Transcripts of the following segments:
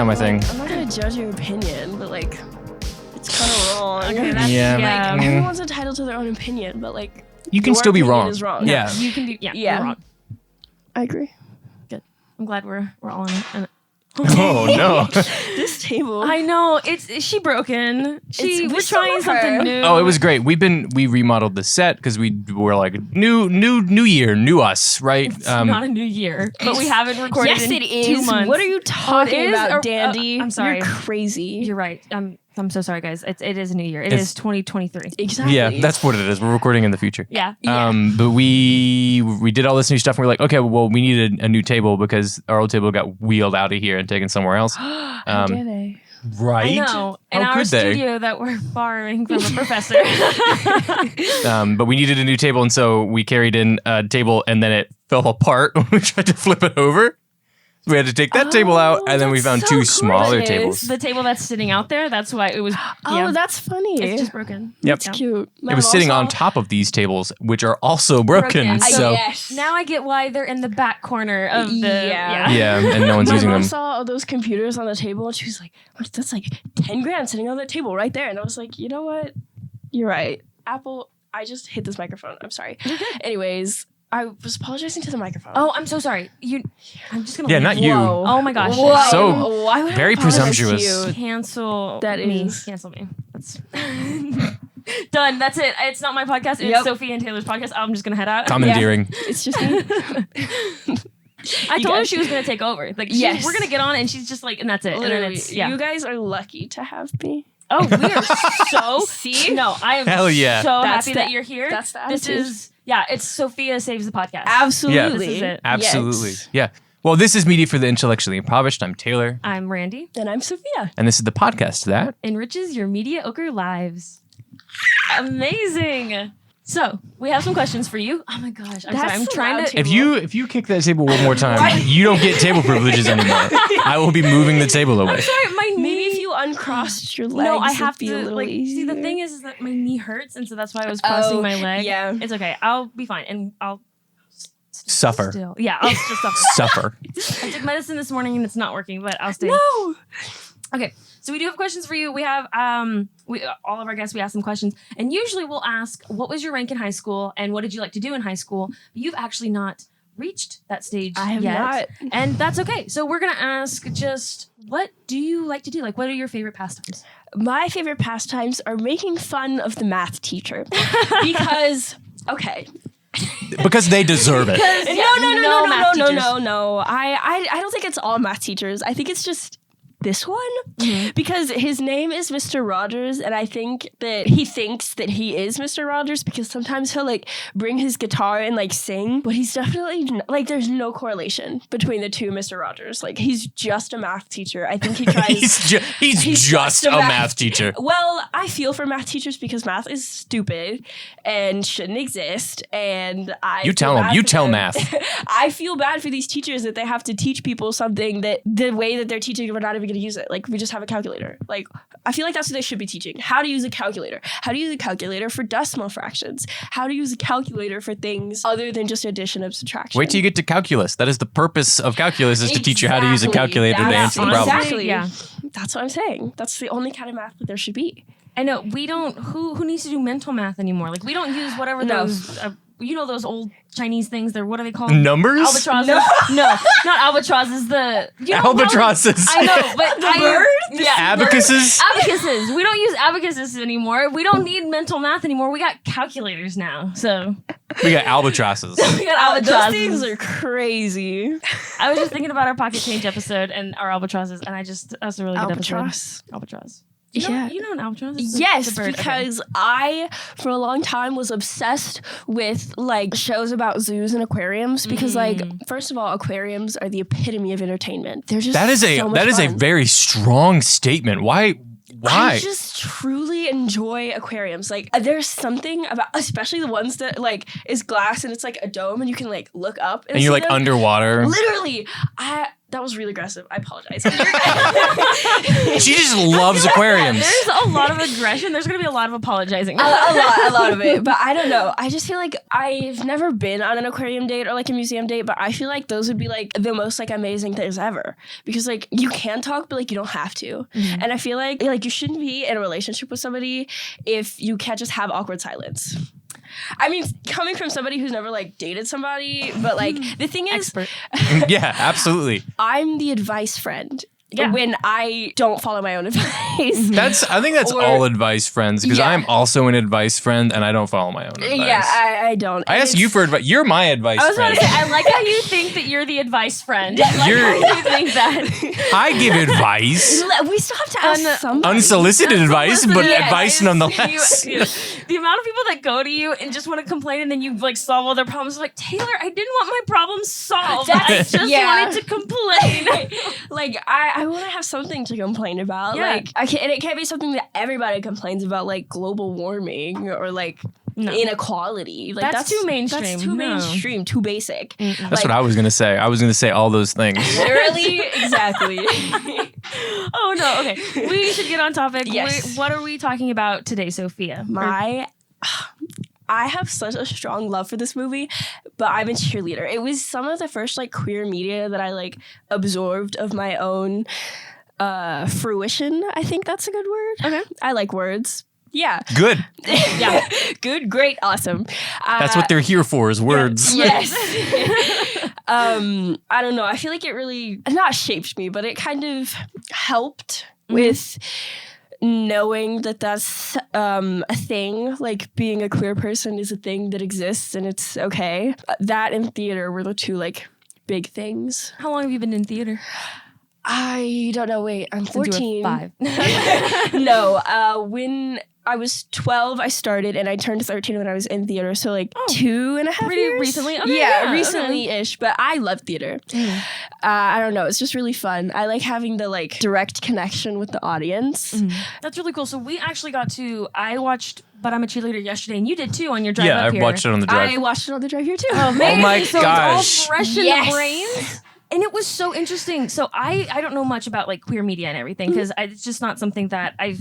kind of my thing. I'm not gonna judge your opinion, but like, it's kind of wrong. Okay, that's, Yeah. Like, everyone's entitled to their own opinion, but like, You can your still be opinion wrong. is wrong. Yeah. You can do. Yeah. Yeah. You're wrong. I agree. Good. I'm glad we're all on it. Oh no. This table. I know she broken. We We're still trying love something her. new. Oh, it was great. We remodeled the set because we were like new year, new us, right? It's not a new year, but we haven't recorded Yes, in it 2 is. months. What are you talking is? about, Dandy? I'm sorry. You're crazy. You're right. I'm so sorry, guys. It is a new year. It is 2023. Exactly. Yeah, that's what it is. We're recording in the future. Yeah. But we did all this new stuff and we're like, okay, well, we needed a new table because our old table got wheeled out of here and taken somewhere else. How dare they? Right? I know. In How our could they? studio that we're borrowing from a professor. But we needed a new table, and so we carried in a table, and then it fell apart when we tried to flip it over. So we had to take that table out, and then we found that's two so smaller gorgeous. tables. The table that's sitting out there, that's why it was. Oh, yeah, that's funny. it's just broken. Yep. It's cute. It was sitting on top of these tables, which are also broken. So Now I get why they're in the back corner of the. Yeah. yeah, and no one's My using mom them. saw all those computers on the table and she was like, that's like 10 grand sitting on the table right there. And I was like, you know what? You're right. Apple, I just hit this microphone. I'm sorry. Anyways, I was apologizing to the microphone. Oh, I'm so sorry. I'm just gonna. Yeah, leave. not you. Whoa. Oh my gosh. Whoa. So, Why would I very apologize to presumptuous. you? Cancel That me. is- Cancel me. That's done. That's it. It's not my podcast. It's Yep. Sophia and Taylor's podcast. I'm just gonna head out. Commandeering. It's just me. I You told her guys- she was gonna take over. Like, Yes. we're gonna get on, and she's just like, and that's it. And then Literally, it's, yeah. you guys are lucky to have me. Oh, we are so. See? No, I am Hell yeah. so That's happy the- that you're here. that's the This attitude. is it's Sophia Saves the Podcast. Absolutely. This is it. Absolutely. Yes. Yeah. Well, this is Media for the Intellectually Impoverished. I'm Taylor, I'm Randy. And I'm Sophia. and this is the podcast that Enriches your mediocre lives. Amazing. So we have some questions for you. Oh my gosh, I'm sorry. I'm That's trying loud to. too. if you kick that table one more time, you don't get table privileges anymore. I will be moving the table away. I'm sorry, my knee. Maybe if you uncrossed your legs, No, I it'd have be a to little like. See, the easier. thing is that my knee hurts, and so that's why I was crossing my leg. yeah. It's okay. I'll be fine, and I'll Suffer. still. Yeah, I'll just suffer. Suffer. I took medicine this morning and it's not working, but I'll stay. No. Okay, so we do have questions for you. We have all of our guests. We ask them questions, and usually we'll ask, "What was your rank in high school, and what did you like to do in high school?" But you've actually not reached that stage I have yet, not. and that's okay. So we're gonna ask just, what do you like to do? Like, what are your favorite pastimes? My favorite pastimes are making fun of the math teacher because okay. Because they deserve it. No. I don't think it's all math teachers. I think it's just this one because his name is Mr. Rogers, and I think that he thinks that he is Mr. Rogers because sometimes he'll like bring his guitar and like sing, but he's definitely like there's no correlation between the two Mr. Rogers. Like he's just a math teacher. I think he tries. he's just a math teacher. Well, I feel for math teachers because math is stupid and shouldn't exist. And I You tell feel them. bad You for tell them. math. I feel bad for these teachers that they have to teach people something that the way that they're teaching, we're not even going to use it. Like we just have a calculator. Like I feel like that's what they should be teaching. How to use a calculator. How to use a calculator for decimal fractions. How to use a calculator for things other than just addition and subtraction. Wait till you get to calculus. That is the purpose of calculus, is to teach you how to use a Exactly. calculator to That's answer problems. Exactly. Yeah. That's what I'm saying. That's the only kind of math that there should be. I know we don't. Who needs to do mental math anymore? Like we don't use whatever No. those. Those old Chinese things. What are they called? Numbers? Albatrosses. No, not albatrosses. Albatrosses. I know, but The bird? Yeah, Abacuses? abacuses. We don't use abacuses anymore. We don't need mental math anymore. We got calculators now. So We got albatrosses. we got Those albatrosses. things are crazy. I was just thinking about our pocket change episode and our albatrosses, and that's a really good Albatross. episode. Albatross. Yeah. You know an albatross? It's Yes, a bird. because I, for a long time, was obsessed with like shows about zoos and aquariums. Because, like, first of all, aquariums are the epitome of entertainment. They're just That is so much a fun. very strong statement. Why? I just truly enjoy aquariums. Like, there's something about, especially the ones that like is glass and it's like a dome and you can like look up And you're see like them. underwater. Literally, That was really aggressive. I apologize. She just loves aquariums. There's a lot of aggression. There's going to be a lot of apologizing. a lot of it. But I don't know. I just feel like I've never been on an aquarium date or like a museum date, but I feel like those would be like the most like amazing things ever. Because like you can talk, but like you don't have to. Mm-hmm. And I feel like you shouldn't be in a relationship with somebody if you can't just have awkward silence. I mean, coming from somebody who's never like dated somebody, but like the thing is, Expert. Yeah, absolutely. I'm the advice friend. Yeah. When I don't follow my own advice. I think that's Or- all advice friends, because Yeah. I'm also an advice friend and I don't follow my own advice. Yeah, I don't. I asked you for advice. You're my advice I was about friend. to say, I like how you think that you're the advice friend. I like You're- how you think that. I give advice. We still have to ask somebody. Unsolicited advice, but Unsolicited advice nonetheless. The amount of people that go to you and just want to complain and then you like solve all their problems. Like, Taylor, I didn't want my problems solved. I That's- just yeah. wanted to complain. Like I want to have something to complain about. Yeah. Like and it can't be something that everybody complains about, like global warming or like No. inequality. Like That's too mainstream. That's too No. mainstream. Too basic. That's Like, what I was going to say. I was going to say all those things. Literally, exactly. Oh no, okay. We should get on topic. Yes. What are we talking about today, Sophia? I have such a strong love for this movie, but I'm a cheerleader. It was some of the first like queer media that I like absorbed of my own fruition. I think that's a good word. Okay. I like words. Yeah. Good. Yeah. Good, great, awesome. That's what they're here for, is words. Yes. I don't know. I feel like it really not shaped me, but it kind of helped with knowing that that's a thing. Like being a queer person is a thing that exists and it's okay. That and theater were the two like big things. How long have you been in theater? I don't know. Wait, I'm Since 14. you were 5. No, when I was 12, I started, and I turned 13 when I was in theater. So like 2.5 Pretty years. recently? Okay, yeah, yeah, recently-ish. But I love theater. I don't know. It's just really fun. I like having the like direct connection with the audience. That's really cool. So we actually got to. I watched, but I'm a cheerleader yesterday, and you did too on your drive Yeah, up I here. watched it on the drive. I watched it on the drive here too. Oh, man. my So gosh. it's all fresh in Yes. the brains. And it was so interesting. So I don't know much about like queer media and everything because it's just not something that I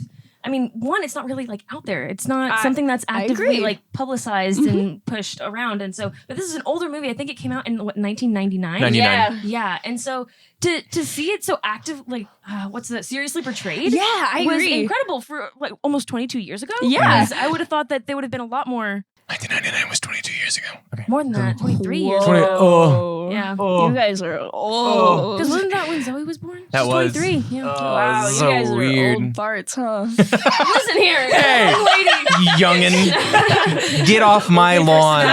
mean, one, it's not really like out there. It's not something that's actively agree. like publicized and pushed around. And so, but this is an older movie. I think it came out in what, 1999? 99. Yeah. Yeah. And so to see it so active, like what's that? Seriously portrayed? Yeah, I was agree. incredible for like almost 22 years ago. Yeah. Because I would have thought that they would have been a lot more 1999 was 22 years ago. Okay. more than that. 23 years Twenty- ago. oh. Yeah. You guys are old. Because wasn't that when Zoe was born? That She's was. 23. Yeah. Wow, so you guys weird. are old farts, huh? Listen here. Hey, lady. youngin, get off my lawn.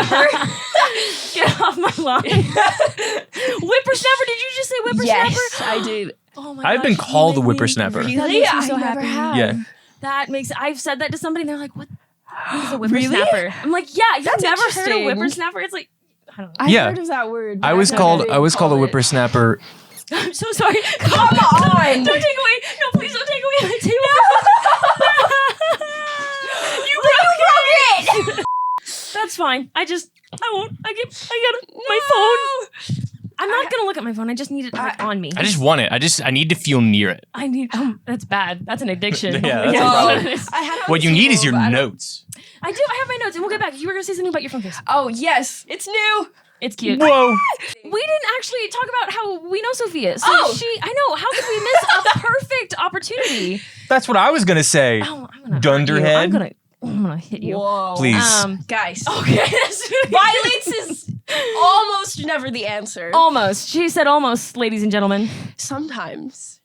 Get off my lawn. Whippersnapper. Did you just say whippersnapper? Yes, I did. Oh my I've been gosh, you called a make me whippersnapper. That Really? makes me so I happy. never have. Yeah. That makes. I've said that to somebody, and they're like, "What? What is a whippersnapper?" I'm like, "Yeah, you've That's never heard interesting. of whippersnapper?" It's like, I don't know. I've Yeah. heard of that word. I but was I've called never a called it. whippersnapper. I'm so sorry. Come on. Don't take away. No, please don't take away my table. You broke it. That's fine. I won't. I get my phone. I'm not gonna look at my phone. I just need it like, on me. I just want it. I need to feel near it. I need. That's bad. That's an addiction. Yeah, Oh my that's a God. problem. I had it on What the you need is table, your but I don't- notes. I do. I have my notes, and we'll get back. You were gonna say something about your phone case. Oh yes, it's new. It's cute. Whoa. We didn't actually talk about how we know Sophia. So Oh. I know. How could we miss a perfect opportunity? That's what I was going to say. Oh, I'm gonna Dunderhead. hurt you. I'm gonna hit you. Whoa, Please. guys. Okay. Violence is almost never the answer. Almost. She said almost, ladies and gentlemen. Sometimes,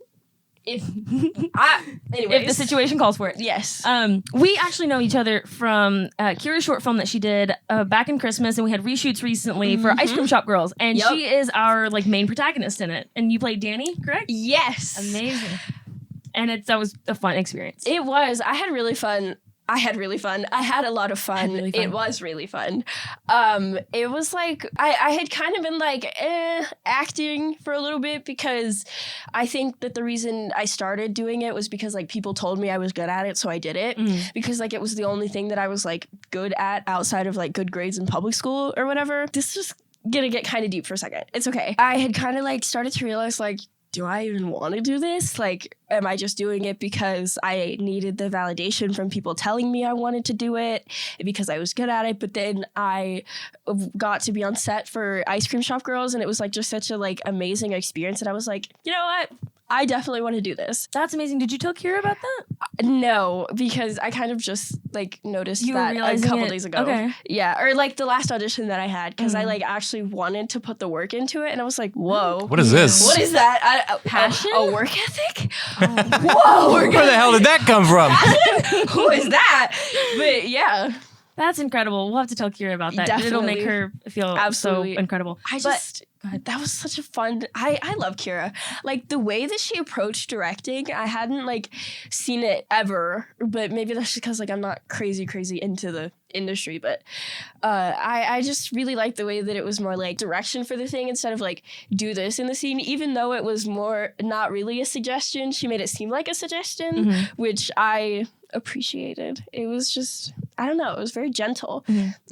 if If the situation calls for it. yes, We actually know each other from Kira's short film that she did back in Christmas, and we had reshoots recently for Ice Cream Shop Girls, and Yep. she is our like main protagonist in it. And you played Danny, correct? yes, Amazing. And that was a fun experience. It was. I had really fun. I had a lot of fun. really fun. It was really fun. It was like I had kind of been like acting for a little bit because I think that the reason I started doing it was because like people told me I was good at it, so I did it because like it was the only thing that I was like good at outside of like good grades in public school or whatever. This just gonna get kind of deep for a second. It's okay. I had kind of like started to realize like, do I even want to do this? Like, am I just doing it because I needed the validation from people telling me I wanted to do it, because I was good at it? But then I got to be on set for Ice Cream Shop Girls, and it was like just such a like amazing experience. And I was like, you know what? I definitely want to do this. That's amazing. Did you tell Kira about that? No, because I kind of just like noticed You were that a realizing couple it? days ago. Okay. Yeah, or like the last audition that I had, because I like actually wanted to put the work into it, and I was like, whoa. What is this? What is that? Passion? A work ethic? Whoa. Where the hell did that come from? Who is that? But yeah. That's incredible. We'll have to tell Kira about that. It'll make Definitely. her feel Absolutely. so incredible. I just, that was such a fun, I love Kira. Like the way that she approached directing, I hadn't like seen it ever, but maybe that's just because like I'm not crazy into the industry, but I just really liked the way that it was more like direction for the thing instead of like do this in the scene, even though it was more not really a suggestion. She made it seem like a suggestion, which I appreciated. It was just, I don't know, it was very gentle.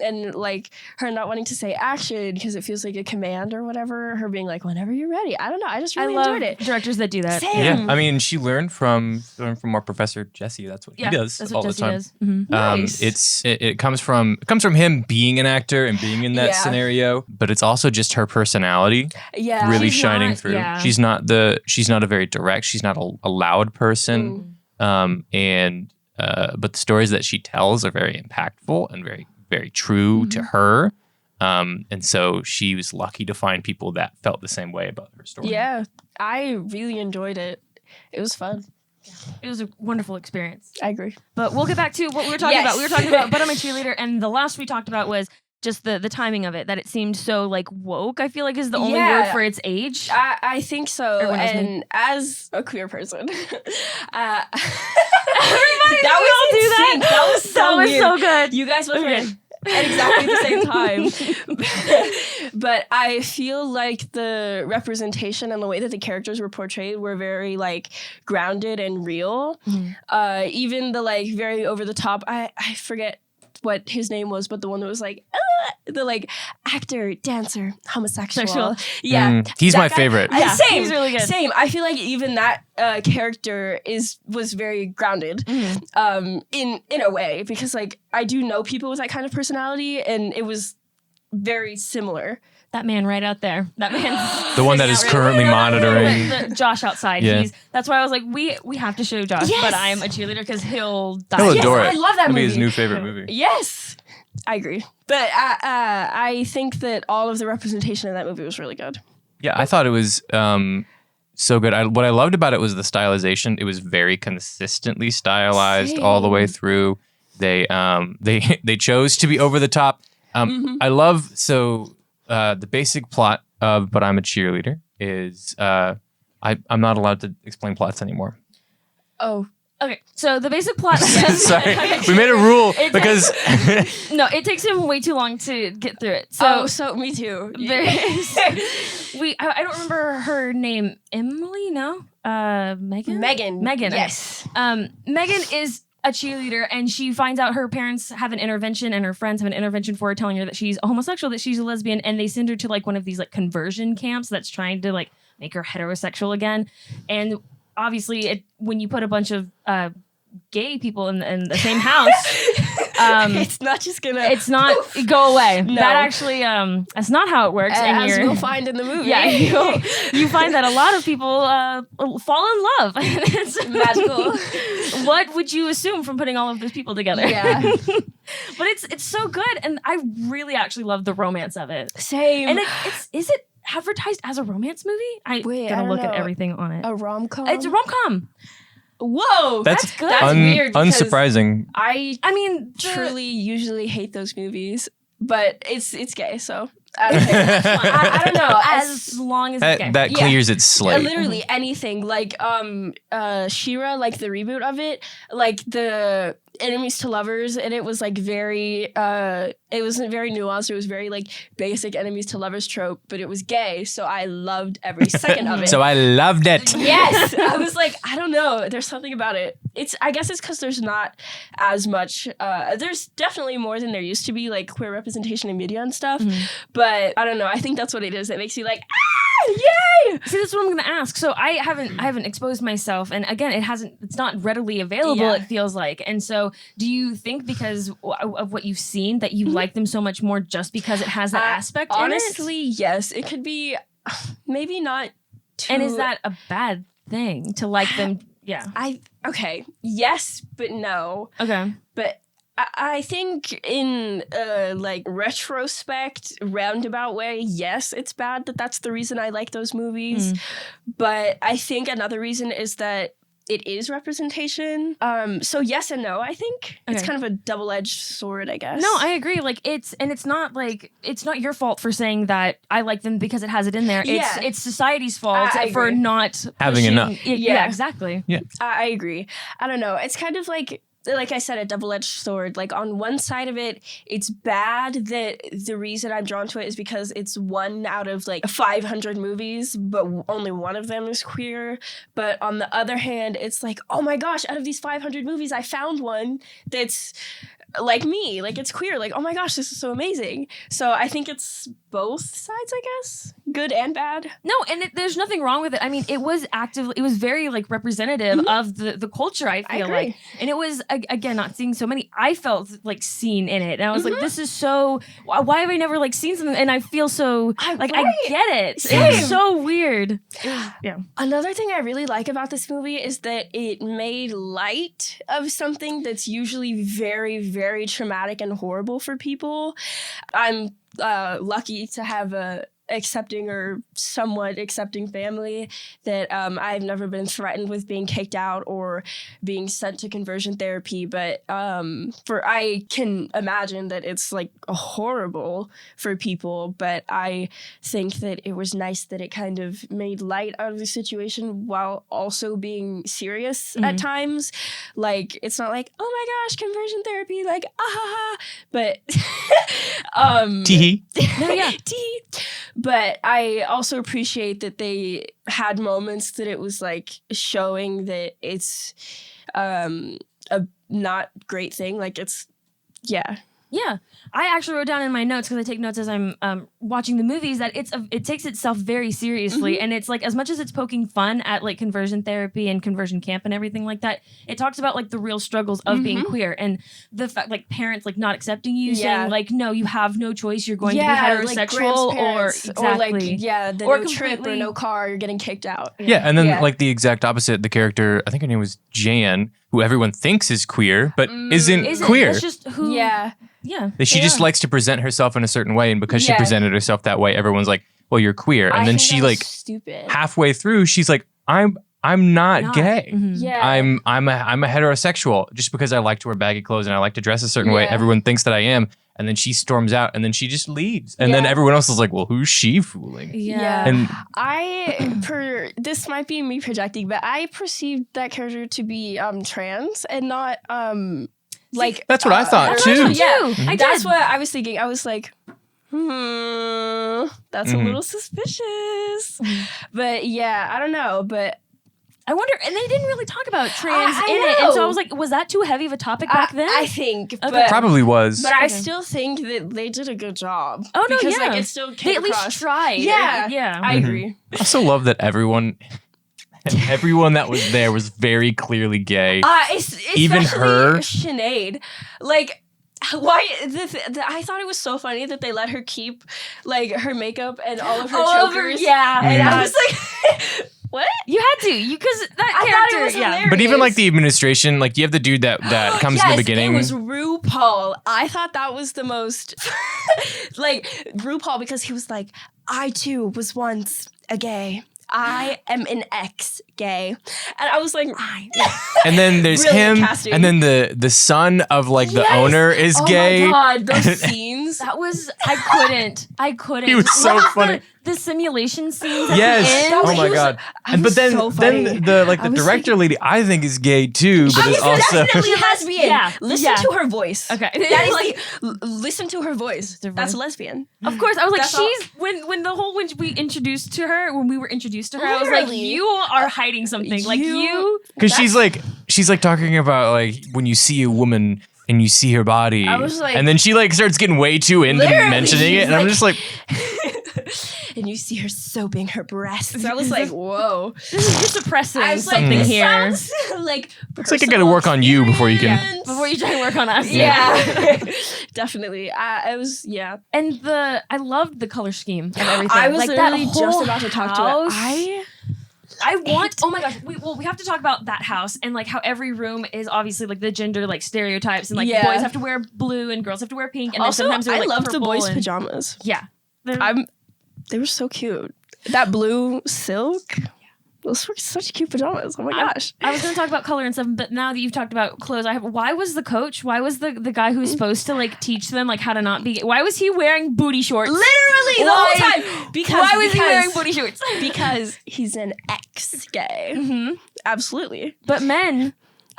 And like her not wanting to say action because it feels like a command or whatever, her being like, whenever you're ready. I don't know, I just really enjoyed it. Directors that do that. Same. Yeah, I mean, she learned from our professor Jesse. That's what he does That's all what the Jesse time. does. Nice. It comes from him being an actor and being in that Yeah. scenario, but it's also just her personality Yeah. really She's shining not- through. yeah. She's not a very direct. She's not a loud person. But the stories that she tells are very impactful and very, very true to her. And so she was lucky to find people that felt the same way about her story. Yeah, I really enjoyed it. It was fun. It was a wonderful experience. I agree. But we'll get back to what we were talking Yes. about. We were talking about But I'm a Cheerleader, and the last we talked about was just the timing of it, that it seemed so like woke, I feel like is the only Yeah. word for its age. I think so. Everyone knows me. And as a queer person, Everybody, that we all was do that. insane. That was so That was weird. so good. You guys both Okay. went at exactly the same time. But I feel like the representation and the way that the characters were portrayed were very like grounded and real. Even the like very over the top, I forget what his name was, but the one that was like the like actor, dancer, homosexual. Sexual. Yeah. He's that my guy- favorite. Yeah, Same. he's really good. Same. I feel like even that character was very grounded in a way, because like I do know people with that kind of personality, and it was very similar. That man right out there. That man. The one that is currently monitoring. Josh outside. Yeah. That's why I was like, we have to show Josh, Yes. but I am a cheerleader because he'll die. He'll Yes, adore it. I love that It'll be movie. his new favorite movie. Yes, I agree. But I think that all of the representation in that movie was really good. Yeah, I thought it was so good. What I loved about it was the stylization. It was very consistently stylized all the way through. They chose to be over the top. I love the basic plot of But I'm a Cheerleader is I'm not allowed to explain plots anymore. Oh, Okay, so the basic plot. Sorry, we made a rule because No, it takes him way too long to get through it. so me too. There is, I don't remember her name. Emily? No. Megan? Megan. Megan. Yes. Megan is a cheerleader, and she finds out her parents have an intervention and her friends have an intervention for her, telling her that she's homosexual, that she's a lesbian, and they send her to like one of these like conversion camps that's trying to like make her heterosexual again. And obviously, when you put a bunch of gay people in the same house, it's not just gonna. it's not go away. No. That actually, that's not how it works. as we'll find in the movie. yeah, you find that a lot of people fall in love. It's Magical. What would you assume from putting all of those people together? Yeah. But it's so good, and I really actually love the romance of it. Same. And is it advertised as a romance movie? I'm Wait, I gonna don't look at know. everything on it. a rom-com. It's a rom-com. Whoa, that's good. That's weird. because unsurprising. I mean, truly usually hate those movies, but it's gay, so I don't know. I don't know. as long as it's gay. That Yeah. clears its slate. Literally anything like She-Ra, like the reboot of it, like enemies to lovers, and it was like very it wasn't very nuanced. It was very like basic enemies to lovers trope, but it was gay, so I loved every second of it. So I loved it. Yes, I was like, I don't know, there's something about it. I guess it's because there's not as much. There's definitely more than there used to be, like queer representation in media and stuff. But I don't know. I think that's what it is. It makes you like, yay! See, that's what I'm gonna ask. So I haven't exposed myself, and again, it's not readily available. Yeah. It feels like, and so do you think because of what you've seen that you like them so much more just because it has that aspect? Honestly, in it? yes, it could be. Maybe not. Too, and is that a bad thing to like them? Yeah. Okay. Yes, but no. Okay. But I think in like retrospect, roundabout way, yes, it's bad that that's the reason I like those movies. But I think another reason is that it is representation. So yes and no, I think. It's kind of a double-edged sword, I guess. No, I agree. Like it's not your fault for saying that I like them because it has it in there. Yeah. It's society's fault I for agree. not Having pushing enough. it. Yeah, exactly. Yeah. I agree. I don't know. It's kind of like I said, a double-edged sword. Like on one side of it, it's bad that the reason I'm drawn to it is because it's one out of like 500 movies, but only one of them is queer. But on the other hand, it's like, oh my gosh, out of these 500 movies, I found one that's like me, like it's queer, like oh my gosh, this is so amazing. So I think it's both sides, I guess, good and bad. No, and there's nothing wrong with it. I mean, it was very like representative of the culture, I feel like, and it was again, not seeing so many, I felt like seen in it, and I was like, this is so, why have I never like seen something? And I feel so like I get it. It's so weird. Yeah. Another thing I really like about this movie is that it made light of something that's usually very, very traumatic and horrible for people. I'm lucky to have a accepting or somewhat accepting family that I've never been threatened with being kicked out or being sent to conversion therapy, but I can imagine that it's like horrible for people, but I think that it was nice that it kind of made light out of the situation while also being serious at times. Like it's not like, oh my gosh, conversion therapy, like but Tee. No, yeah. Tee. But I also appreciate that they had moments that it was like showing that it's a not great thing. Like it's, yeah. Yeah, I actually wrote down in my notes, because I take notes as I'm watching the movies, that it takes itself very seriously, and it's like, as much as it's poking fun at like conversion therapy and conversion camp and everything like that, it talks about like the real struggles of being queer and the fact like parents like not accepting you, saying like, no, you have no choice, you're going to be heterosexual, or like the no trip or no car, you're getting kicked out. Yeah, and then like the exact opposite, the character, I think her name was Jan, who everyone thinks is queer, but isn't queer. That's just who. Yeah. She just likes to present herself in a certain way, and because she presented herself that way, everyone's like, well, you're queer. And then she like stupid. Halfway through, she's like, I'm not gay. Yeah. I'm a heterosexual. Just because I like to wear baggy clothes and I like to dress a certain way, everyone thinks that I am. And then she storms out, and then she just leaves. And then everyone else is like, well, who's she fooling? Yeah. And this might be me projecting, but I perceived that character to be trans and not like that's what I thought too. Yeah, that's what I was thinking. I was like, that's a little suspicious. But yeah, I don't know. But I wonder, and they didn't really talk about trans in it, and so I was like, was that too heavy of a topic back then? I think, probably was. But I still think that they did a good job. Oh no, because like it still came they at least tried. Yeah, I agree. I also love that everyone that was there was very clearly gay. Even her, Sinead, like. Why? I thought it was so funny that they let her keep like her makeup and all of her chokers. And I was like, what? You had to, because that character. Was hilarious. But even like the administration, like you have the dude that comes in the beginning. It was RuPaul. I thought that was the most like RuPaul, because he was like, I too was once a gay. I am an ex-gay. And I was like, and then there's him, casting. And then the son of like the owner is gay. Oh my God, those scenes. That was, I couldn't. He was so funny. the simulation scenes at Yes. the end. Oh my god. And but then the director lady I think is gay too, but is also definitely lesbian. Yeah. Listen to her voice. Okay. That is listen to her voice. That's lesbian. Of course, I was like, That's when we were introduced to her, I was like, Literally. you are hiding something. Like you because she's like talking about like when you see a woman and you see her body, I was like- and then she like starts getting way too into Literally, mentioning it, she's and I'm like- just like, and you see her soaping her breasts. I was like, whoa. you're suppressing I was like, something this here. sounds like looks like I got to work on you before you can. Before you try to work on us. Yeah, definitely. I was And I loved the color scheme of everything. I was like literally that just whole about to talk house. to it. I want. Oh my gosh. We have to talk about that house and like how every room is obviously like the gender like stereotypes and like Yeah. boys have to wear blue and girls have to wear pink and Also, then sometimes they're, I like, loved the purple boys' and- pajamas. Yeah. They were so cute. That blue silk. Those were such cute pajamas. Oh my gosh. I was going to talk about color and stuff, but now that you've talked about clothes, why was the coach? Why was the guy who's supposed to like teach them like how to not be? Why was he wearing booty shorts? Literally the whole time. Why was he wearing booty shorts? Because he's an ex-gay. Mm-hmm. Absolutely. But men.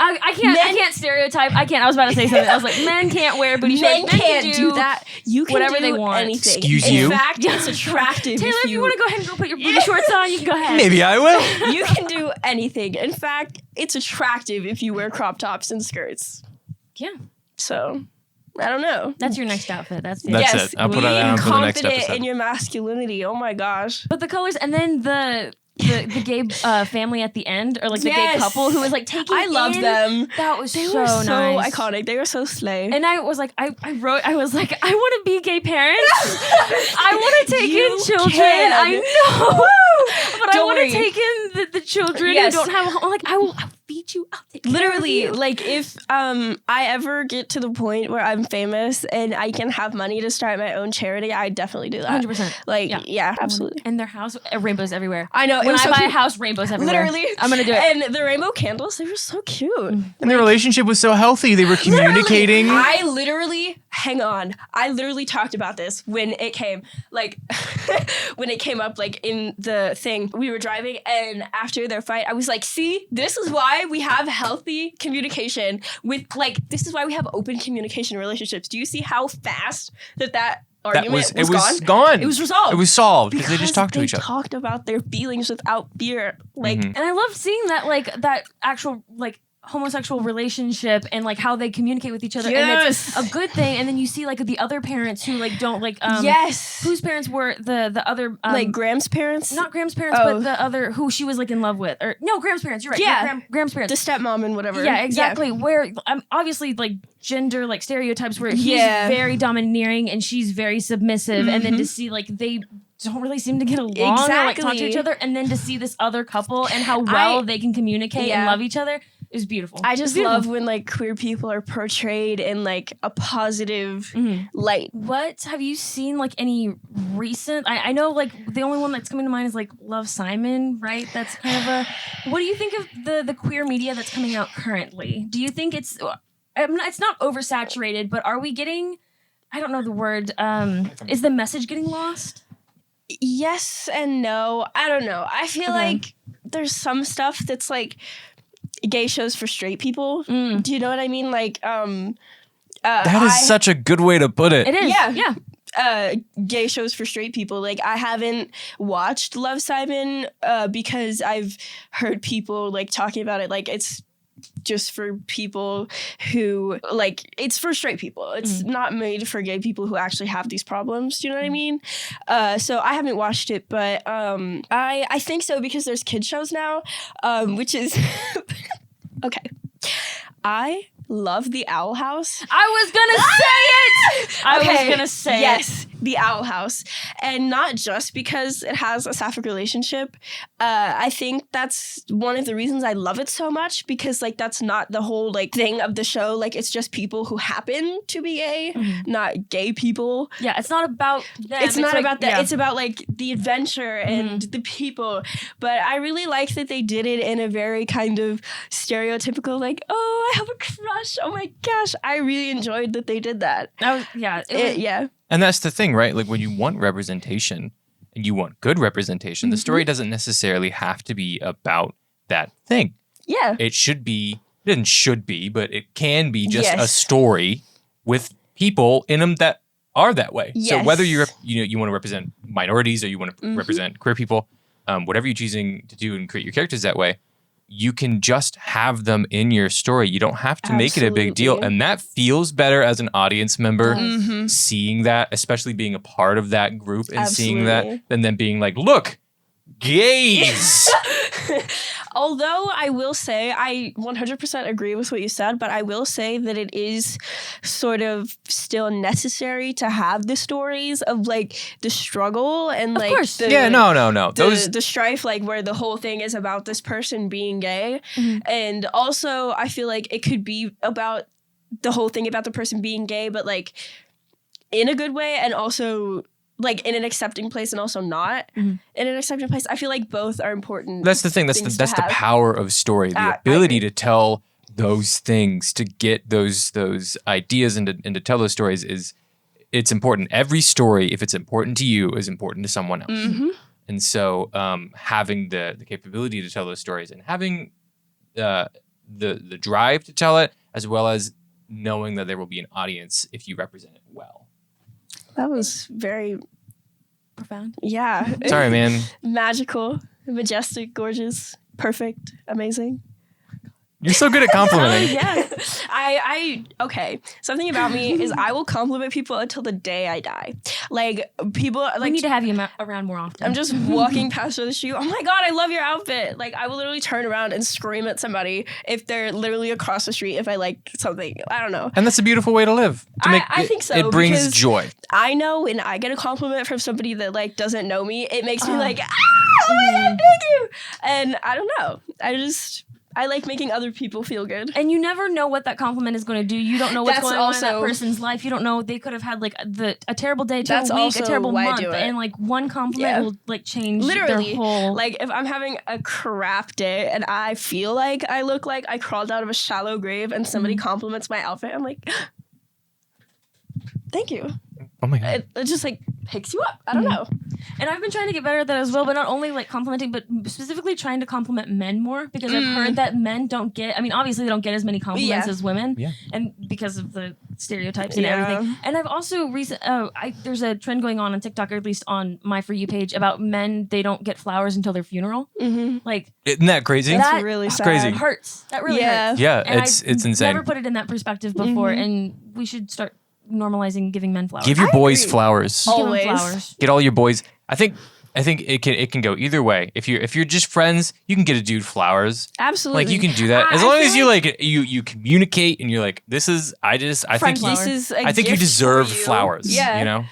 I can't stereotype. I was about to say something. I was like, men can't wear booty shorts. Men can't do that. You can whatever do they want. anything. Excuse In you? fact, it's attractive. Taylor, if you want to go ahead and go put your booty shorts on, you can go ahead. Maybe I will. You can do anything. In fact, it's attractive if you wear crop tops and skirts. Yeah. So, I don't know. That's your next outfit. That's That's it. I'll put it down for the next confident episode. in your masculinity. Oh my gosh. But the colors, and then the gay family at the end, or like the gay Yes. couple who was like taking. I loved in. them. That was They so were so nice. iconic. They were so slay. And I was like, I was like, I want to be gay parents. I want to take You in children. can. I know. But I Don't want to worry. take in the children Yes. who don't have a home. Like, I'll feed you. I'll take care of Literally, you. like if I ever get to the point where I'm famous and I can have money to start my own charity, I definitely do that. 100%. Like, Yeah. yeah, absolutely. And their house, rainbows everywhere. I know. It When was I so buy a cute. house, rainbows everywhere. Literally, I'm gonna do it. And the rainbow candles, they were so cute. And their relationship was so healthy. They were communicating. I literally talked about this when it came, like, when it came up, like, in the thing. We were driving, and after their fight, I was like, see, this is why we have healthy communication with, like, this is why we have open communication relationships. Do you see how fast that argument was gone. It was resolved. It was solved because they just talked to each other. They talked about their feelings without fear. Like, Mhm. And I love seeing that, like, that actual, like, homosexual relationship and like how they communicate with each other, and it's a good thing. And then you see like the other parents who like don't like yes, whose parents were the other like Graham's parents, not Graham's parents, but the other who she was like in love with, or no, Graham's parents. You're right. Yeah, Graham's parents, the stepmom and whatever. Yeah, exactly. Where obviously like gender like stereotypes where he's very domineering and she's very submissive, and then to see like they don't really seem to get along or like talk to each other, and then to see this other couple and how well they can communicate and love each other is beautiful. I just love when like queer people are portrayed in like a positive light. What have you seen like any recent? I know like the only one that's coming to mind is like Love, Simon, right? That's kind of a. What do you think of the queer media that's coming out currently? Do you think it's not oversaturated, but are we getting? I don't know the word. Is the message getting lost? Yes and no. I don't know. I feel like there's some stuff that's like gay shows for straight people. Do you know what I mean? Like, that is such a good way to put it. It is. Yeah. Gay shows for straight people. Like, I haven't watched Love, Simon because I've heard people like talking about it. Like, it's just for people who like, it's for straight people. It's not made for gay people who actually have these problems. Do you know what I mean? So I haven't watched it, but I think so because there's kid shows now, which is okay. I love the Owl House. I was gonna say it. I was gonna say yes, the Owl House, and not just because it has a sapphic relationship. I think that's one of the reasons I love it so much, because like that's not the whole like thing of the show. Like, it's just people who happen to be gay, not gay people. Yeah, it's not about them. It's not like, about that. It's about like the adventure and the people. But I really like that they did it in a very kind of stereotypical, like, oh, I have a crush. Oh my gosh. I really enjoyed that they did that. yeah. Yeah. And that's the thing, right? Like when you want representation, and you want good representation, the story doesn't necessarily have to be about that thing. Yeah. It should be, it should be, but it can be just a Yes. story with people in them that are that way. So Yes. whether you want to represent minorities or you want to represent queer people, whatever you're choosing to do and create your characters that way, you can just have them in your story. You don't have to make it a big deal. Absolutely. And that feels better as an audience member, Mm-hmm. seeing that, especially being a part of that group and seeing that, Absolutely. than then being like, look, gays. Although I will say, I 100% agree with what you said, but I will say that it is sort of still necessary to have the stories of like the struggle and like course. the, Yeah, no. the strife, like where the whole thing is about this person being gay. And also I feel like it could be about the whole thing about the person being gay, but like in a good way, and also like in an accepting place and also not in an accepting place. I feel like both are important. That's the thing. That's things to the have. power of story. The I ability agree. to tell those things, to get those ideas and to tell those stories it's important. Every story, if it's important to you, is important to someone else. Mm-hmm. And so having the capability to tell those stories and having the drive to tell it, as well as knowing that there will be an audience if you represent it well. That was very, Profound. yeah. Sorry, man. Magical, majestic, gorgeous, perfect, amazing. You're so good at complimenting. Yeah. Okay. Something about me is I will compliment people until the day I die. Like, people, We like, need to have you around more often. I'm just walking past the street. Oh my God, I love your outfit. Like, I will literally turn around and scream at somebody if they're literally across the street if I like something. I don't know. And that's a beautiful way to live. I think so, It brings because joy. I know when I get a compliment from somebody that like doesn't know me, it makes me like, oh my God, thank you. And I don't know. I like making other people feel good. And you never know what that compliment is going to do. You don't know what's That's going on in that also- person's life. You don't know, they could have had like a terrible day, That's terrible week, a also terrible why I month, do it. and like one compliment Yeah. will like change Literally, their whole. like if I'm having a crap day and I feel like I look like I crawled out of a shallow grave and somebody compliments my outfit, I'm like, thank you. Oh my God. It just like picks you up. I don't know. And I've been trying to get better at that as well, but not only like complimenting, but specifically trying to compliment men more, because I've heard that men don't get, I mean, obviously they don't get as many compliments Yeah. as women, Yeah. and because of the stereotypes and Yeah. everything. And I've also there's a trend going on TikTok, or at least on my For You page, about men, they don't get flowers until their funeral. Mm-hmm. Like, Isn't that crazy? That's that really sad. crazy. hurts. That really Yeah. hurts. Yeah, And it's I've insane. Never put it in that perspective before, and we should start normalizing giving men flowers. Give your I boys agree. flowers. Give 'em Always. flowers. Get all your boys. I think it can go either way. If you're just friends, you can get a dude flowers. Absolutely. Like you can do that as I long feel as you like you communicate and you're like, this is I think Friend you, flower. This is a I think you gift deserve for you. flowers. Yeah. You know,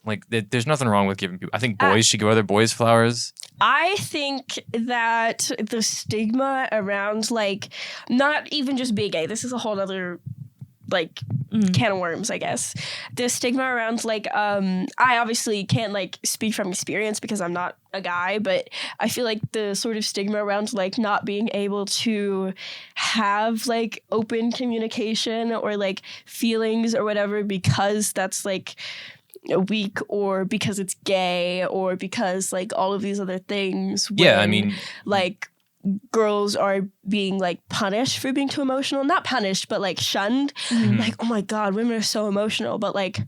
like there's nothing wrong with giving people. I think boys should give other boys flowers. I think that the stigma around like not even just being gay, this is a whole other like can of worms, I guess. The stigma around like I obviously can't like speak from experience because I'm not a guy, but I feel like the sort of stigma around like not being able to have like open communication or like feelings or whatever because that's like weak, or because it's gay, or because like all of these other things. Yeah, I when, mean, like girls are being like punished for being too emotional. Not punished, but like shunned. Like, oh my God, women are so emotional. But like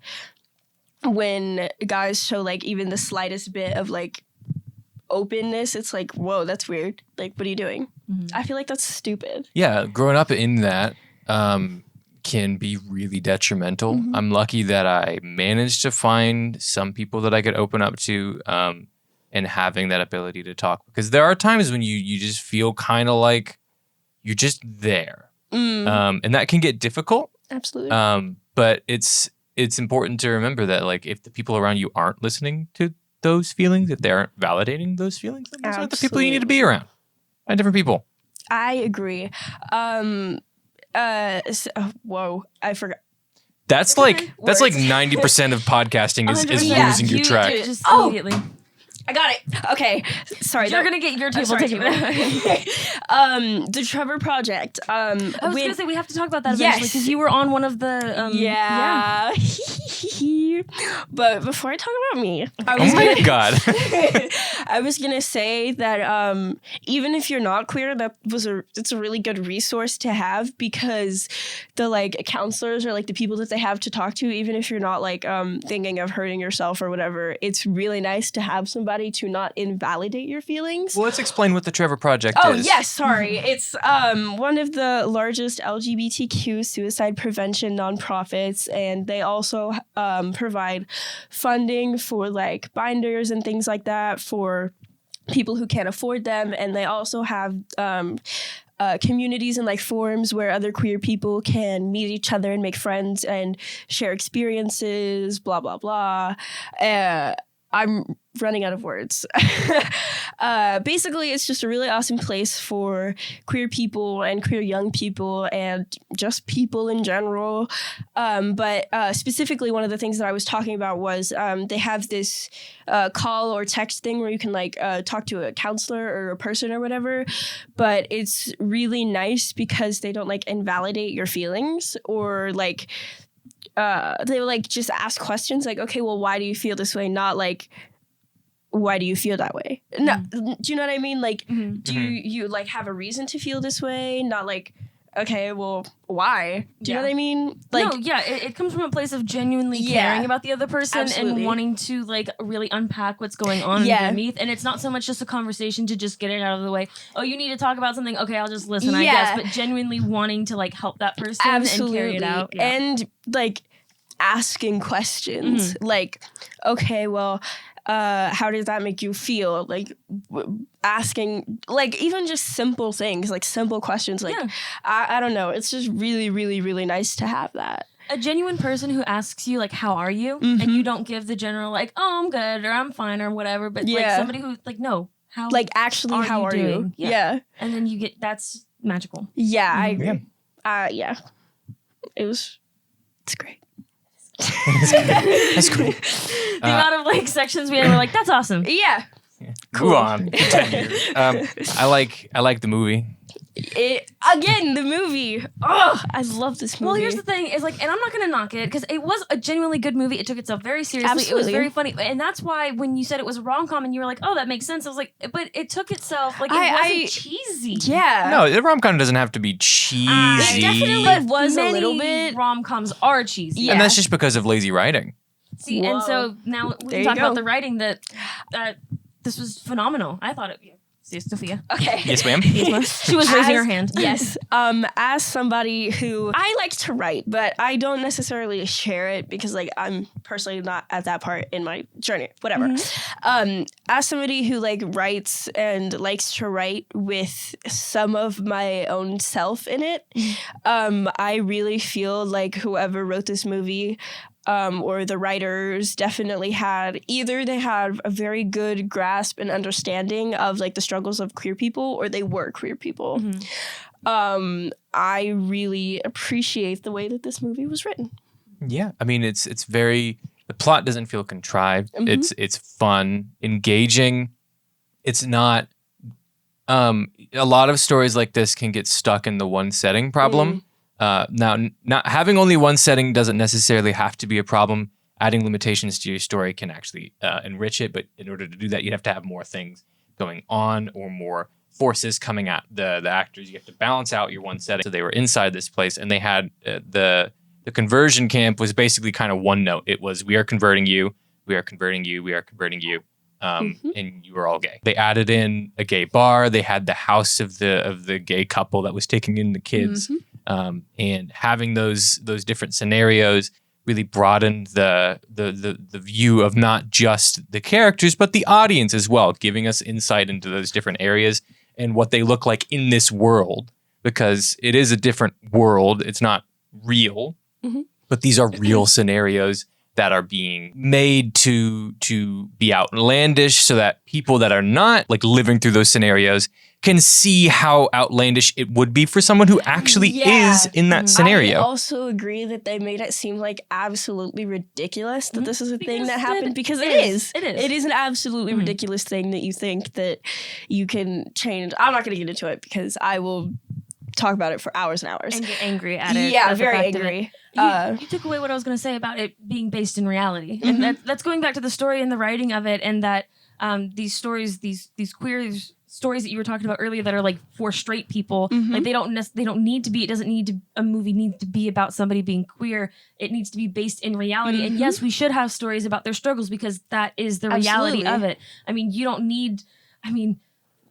when guys show like even the slightest bit of like openness, it's like, whoa, that's weird. Like, what are you doing? I feel like that's stupid. yeah, growing up in that can be really detrimental. I'm lucky that I managed to find some people that I could open up to. And having that ability to talk, because there are times when you just feel kind of like you're just there, and that can get difficult. Absolutely. But it's important to remember that like if the people around you aren't listening to those feelings, if they aren't validating those feelings, then those are the people you need to be around. Find different people. I agree. Whoa, I forgot. That's like Words. 90% of podcasting is 100%. losing your You track. do it just Oh. immediately. I got it. Okay. Sorry. You're gonna get your table sorry, taken. The Trevor Project. I was when- gonna say we have to talk about that Yes. eventually, because you were on one of the yeah. tea. But before I talk about me, Oh my God. I was gonna say that even if you're not queer, it's a really good resource to have, because the like counselors or like the people that they have to talk to, even if you're not like thinking of hurting yourself or whatever, it's really nice to have somebody to not invalidate your feelings. Well, let's explain what the Trevor Project Oh, is. yes, sorry. It's one of the largest LGBTQ suicide prevention nonprofits, and they also provide funding for like binders and things like that for people who can't afford them. And they also have communities and like forums where other queer people can meet each other and make friends and share experiences, blah, blah, blah. I'm running out of words. Basically, it's just a really awesome place for queer people and queer young people and just people in general. But specifically, one of the things that I was talking about was they have this call or text thing where you can like talk to a counselor or a person or whatever. But it's really nice because they don't like invalidate your feelings or like they will like just ask questions like, okay, well, why do you feel this way? Not like, why do you feel that way? No, do you know what I mean? Like, do you like have a reason to feel this way? Not like, okay, well, why? Do you know what I mean? Like, no, yeah, it comes from a place of genuinely caring about the other person and wanting to like really unpack what's going on underneath. And it's not so much just a conversation to just get it out of the way. Oh, you need to talk about something. Okay, I'll just listen, I guess. But genuinely wanting to like help that person and carry it out. Yeah. And like asking questions like, okay, well, how does that make you feel? Like asking, like even just simple things, like simple questions. Like I don't know. It's just really, really, really nice to have that. A genuine person who asks you like, "How are you?" and you don't give the general like, "Oh, I'm good" or "I'm fine" or whatever. But like somebody who like, no, how like actually, how are you? Yeah. And then you get that's magical. Yeah, I agree. It's great. That's great. The amount of like sections we had, we're like, that's awesome. Yeah. Cool. Move on. I like the movie. Again, the movie. Oh, I love this movie. Well, here's the thing: is like, and I'm not gonna knock it because it was a genuinely good movie. It took itself very seriously. It was very funny, and that's why when you said it was a rom-com and you were like, "Oh, that makes sense," I was like, "But it took itself like it wasn't cheesy." Yeah. No, the rom-com doesn't have to be cheesy. It definitely was a little bit. Rom-coms are cheesy, and that's just because of lazy writing. See, and so now we can talk about the writing. That this was phenomenal. I thought it. Sophia. Okay. Yes, ma'am. She was raising her hand. Yes. As somebody who I like to write, but I don't necessarily share it because like I'm personally not at that part in my journey. Whatever. As somebody who like writes and likes to write with some of my own self in it, I really feel like whoever wrote this movie or the writers definitely had a very good grasp and understanding of like the struggles of queer people, or they were queer people. I really appreciate the way that this movie was written. Yeah, I mean it's very, the plot doesn't feel contrived. It's fun, engaging. It's not a lot of stories like this can get stuck in the one setting problem. Now, not having only one setting doesn't necessarily have to be a problem. Adding limitations to your story can actually enrich it, but in order to do that, you have to have more things going on or more forces coming at the actors. You have to balance out your one setting. So they were inside this place, and they had the conversion camp was basically kind of one note. It was, we are converting you, we are converting you, we are converting you. And you were all gay. They added in a gay bar. They had the house of the gay couple that was taking in the kids. And having those different scenarios really broadened the view of not just the characters, but the audience as well, giving us insight into those different areas and what they look like in this world, because it is a different world. It's not real, but these are real scenarios that are being made to be outlandish so that people that are not like living through those scenarios can see how outlandish it would be for someone who actually is in that scenario. I also agree that they made it seem like absolutely ridiculous that this is a thing that happened, because it is. It is an absolutely ridiculous thing that you think that you can change. I'm not going to get into it because I will talk about it for hours and hours. And get angry at it. Yeah, very angry. You took away what I was going to say about it being based in reality. And that's going back to the story and the writing of it, and that these stories, these queer stories that you were talking about earlier that are like for straight people, like they don't need to be, it doesn't need to, a movie needs to be about somebody being queer. It needs to be based in reality. And yes, we should have stories about their struggles because that is the reality of it. I mean, you don't need,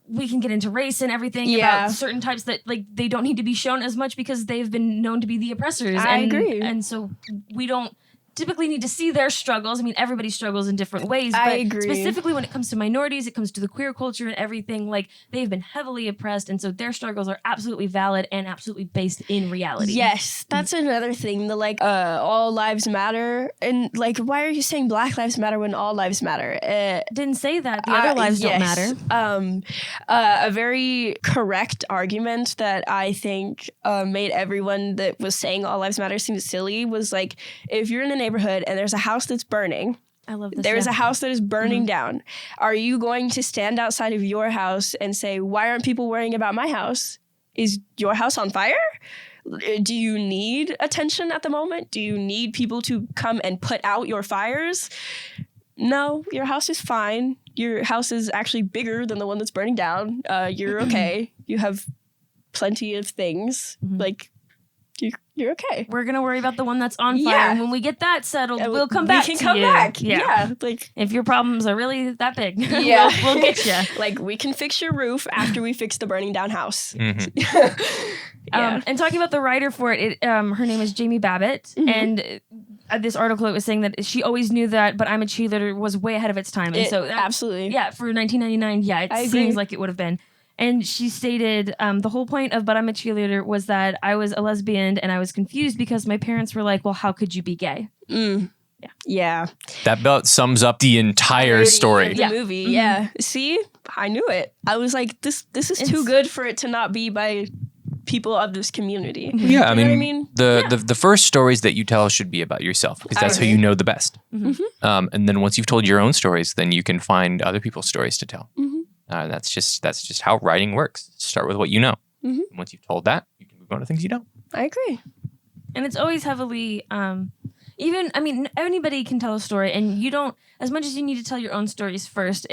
we can get into race and everything about certain types that like they don't need to be shown as much because they've been known to be the oppressors. I agree. And so we don't typically need to see their struggles. I mean, everybody struggles in different ways, but I agree. specifically when it comes to minorities, it comes to the queer culture and everything, like they've been heavily oppressed, and so their struggles are absolutely valid and absolutely based in reality. Yes, that's another thing. The like all lives matter, and like why are you saying Black lives matter when all lives matter? Didn't say that. The other lives don't matter. A very correct argument that I think made everyone that was saying all lives matter seem silly was like, if you're in a neighborhood and there's a house that's burning, I love this. There's a house that is burning down. Are you going to stand outside of your house and say, why aren't people worrying about my house? Is your house on fire? Do you need attention at the moment? Do you need people to come and put out your fires? No, your house is fine. Your house is actually bigger than the one that's burning down. You're okay. You have plenty of things. Like, you're okay. We're gonna worry about the one that's on fire, and when we get that settled, we'll come back. We can come back. Yeah, like if your problems are really that big, yeah, we'll get you. Like we can fix your roof after we fix the burning down house. And talking about the writer for it, her name is Jamie Babbitt, and this article it was saying that she always knew that, but I'm a Cheerleader was way ahead of its time, and so absolutely, for 1999, it seems like it would have been. And she stated, the whole point of But I'm a Cheerleader was that I was a lesbian and I was confused because my parents were like, well, how could you be gay? Yeah. That about sums up the entire story. The movie, yeah. See? I knew it. I was like, this is too good for it to not be by people of this community. Yeah, I know mean, the first stories that you tell should be about yourself because that's who you know the best. And then once you've told your own stories, then you can find other people's stories to tell. That's just how writing works. Start with what you know. And once you've told that, you can move on to things you don't. I agree. And it's always heavily, anybody can tell a story, and you don't, as much as you need to tell your own stories first,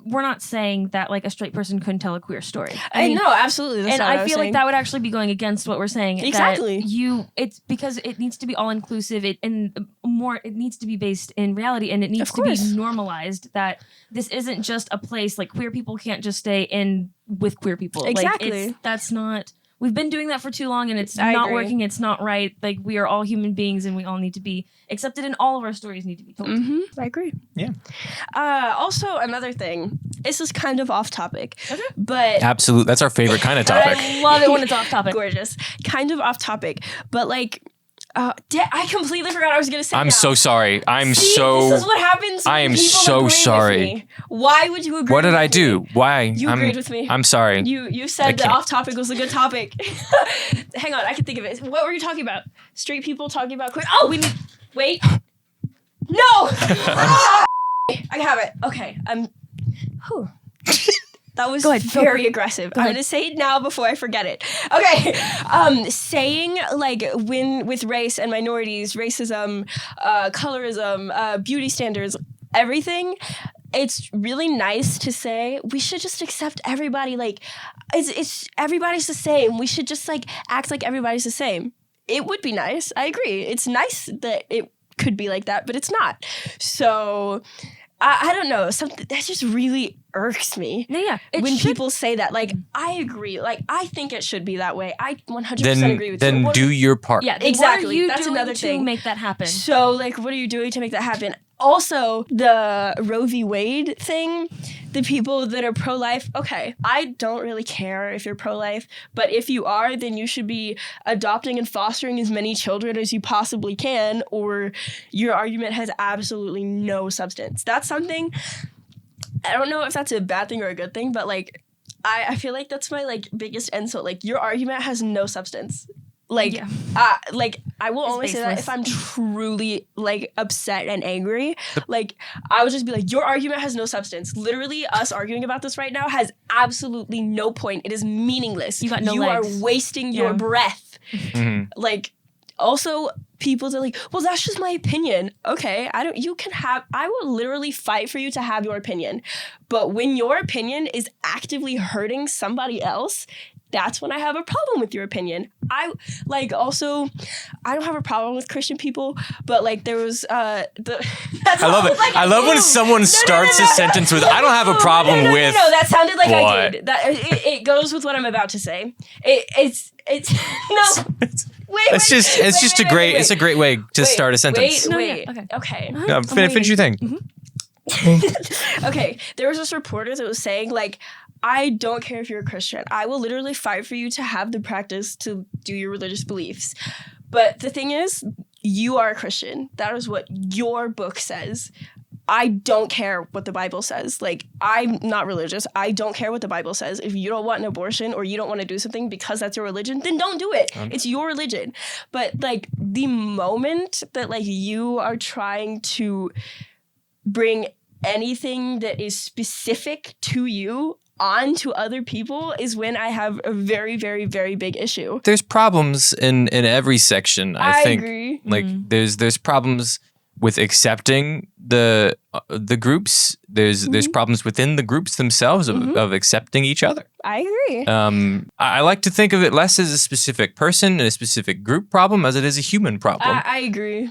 we're not saying that like a straight person couldn't tell a queer story. I mean, no, absolutely. That's and not what I feel like that would actually be going against what we're saying. Exactly. It's because it needs to be all inclusive. It needs to be based in reality, and it needs to be normalized that this isn't just a place like queer people can't just stay in with queer people. Exactly. Like, that's not. We've been doing that for too long, and it's not working. It's not right. Like, we are all human beings, and we all need to be accepted, and all of our stories need to be told. I agree. Yeah. Also, another thing. This is kind of off topic, but Absolutely. That's our favorite kind of topic. I love it when it's off topic. Gorgeous. Kind of off topic, but like, I completely forgot I was going to say. I'm so sorry. This is what happens. I am when people so agree sorry. With me. Why would you agree? What did with I me? do? Why? You agreed with me. I'm sorry. You said that off topic was a good topic. Hang on, I can think of it. What were you talking about? Straight people talking about queer. Oh, wait. No. I have it. Okay. That was very aggressive. I'm gonna say it now before I forget it. Okay. Saying like with race and minorities, racism, colorism, beauty standards, everything. It's really nice to say we should just accept everybody. Like, it's everybody's the same. We should just like act like everybody's the same. It would be nice. I agree. It's nice that it could be like that, but it's not. So I don't know. Something that just really irks me. When people say that, like, I agree. Like, I think it should be that way. I 100% agree with you. Then do your part. Yeah, exactly. What are you That's doing another thing to make that happen. So, like, what are you doing to make that happen? Also, the Roe v. Wade thing, the people that are pro-life, okay, I don't really care if you're pro-life, but if you are, then you should be adopting and fostering as many children as you possibly can, or your argument has absolutely no substance. That's something, I don't know if that's a bad thing or a good thing, but, like, I feel like that's my, like, biggest insult. Like, your argument has no substance. Like, I will only say that if I'm truly, like, upset and angry. Like, I would just be like, your argument has no substance. Literally, us arguing about this right now has absolutely no point. It is meaningless. You got no legs. You are wasting your breath. Like, also, people that like, well, that's just my opinion. Okay, I will literally fight for you to have your opinion. But when your opinion is actively hurting somebody else, that's when I have a problem with your opinion. I don't have a problem with Christian people, but like there was I love it. I love when someone starts a sentence with "I don't have a problem with." No, that sounded like what? I did. That it goes with what I'm about to say. It's no. It's just a great way to start a sentence. Okay. No, finish your thing. Okay, there was this reporter that was saying like, I don't care if you're a Christian. I will literally fight for you to have the practice to do your religious beliefs. But the thing is, you are a Christian. That is what your book says. I don't care what the Bible says. Like, I'm not religious. I don't care what the Bible says. If you don't want an abortion or you don't want to do something because that's your religion, then don't do it. It's your religion. But like the moment that like you are trying to bring anything that is specific to you onto other people is when I have a very, very, very big issue. There's problems in every section. I think agree. Like there's problems with accepting the groups. There's problems within the groups themselves of accepting each other. I agree. I like to think of it less as a specific person and a specific group problem as it is a human problem. I agree.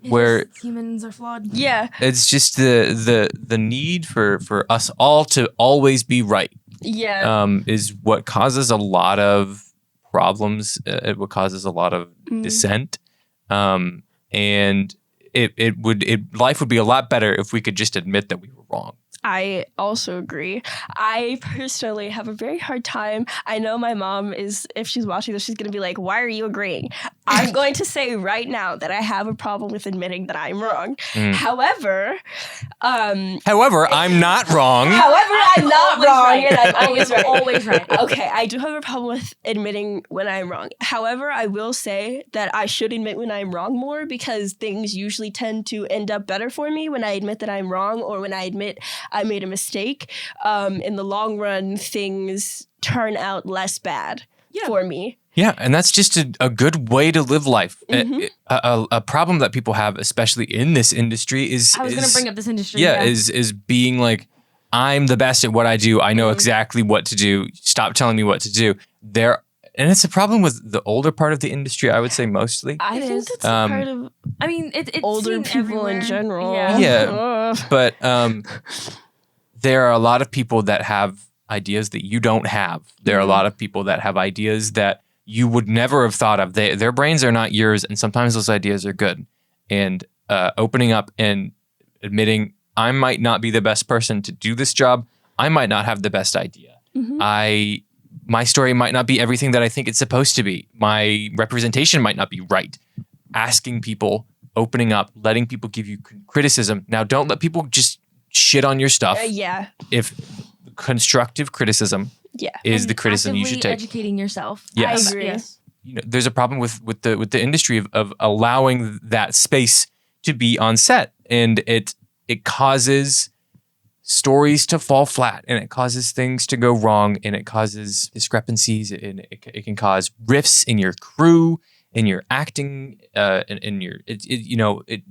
Where humans are flawed. Yeah. It's just the need for us all to always be right. Yeah. Is what causes a lot of problems. What causes a lot of dissent. And life would be a lot better if we could just admit that we were wrong. I also agree. I personally have a very hard time. I know my mom is, if she's watching this, she's going to be like, why are you agreeing? I'm going to say right now that I have a problem with admitting that I'm wrong. However, I'm not wrong. However, I'm not wrong, right. and I'm always right. Always right. Okay, I do have a problem with admitting when I'm wrong. However, I will say that I should admit when I'm wrong more because things usually tend to end up better for me when I admit that I'm wrong or when I admit I made a mistake. In the long run, things turn out less bad for me. Yeah, and that's just a good way to live life. A problem that people have, especially in this industry, is I was going to bring up this industry. Yeah, is being like, I'm the best at what I do. I know exactly what to do. Stop telling me what to do. And it's a problem with the older part of the industry, I would say mostly. I think that's a part of it's older seen people everywhere. in general. Yeah. But there are a lot of people that have ideas that you don't have. There are a lot of people that have ideas that you would never have thought of. Their brains are not yours, and sometimes those ideas are good. And opening up and admitting, I might not be the best person to do this job. I might not have the best idea. My story might not be everything that I think it's supposed to be. My representation might not be right. Asking people, opening up, letting people give you criticism. Now, don't let people just shit on your stuff. If constructive criticism is the criticism you should take. Educating yourself. Yes. I agree. Yes. You know, there's a problem with the industry of allowing that space to be on set, and it causes stories to fall flat, and it causes things to go wrong, and it causes discrepancies, and it can cause rifts in your crew, in your acting, in your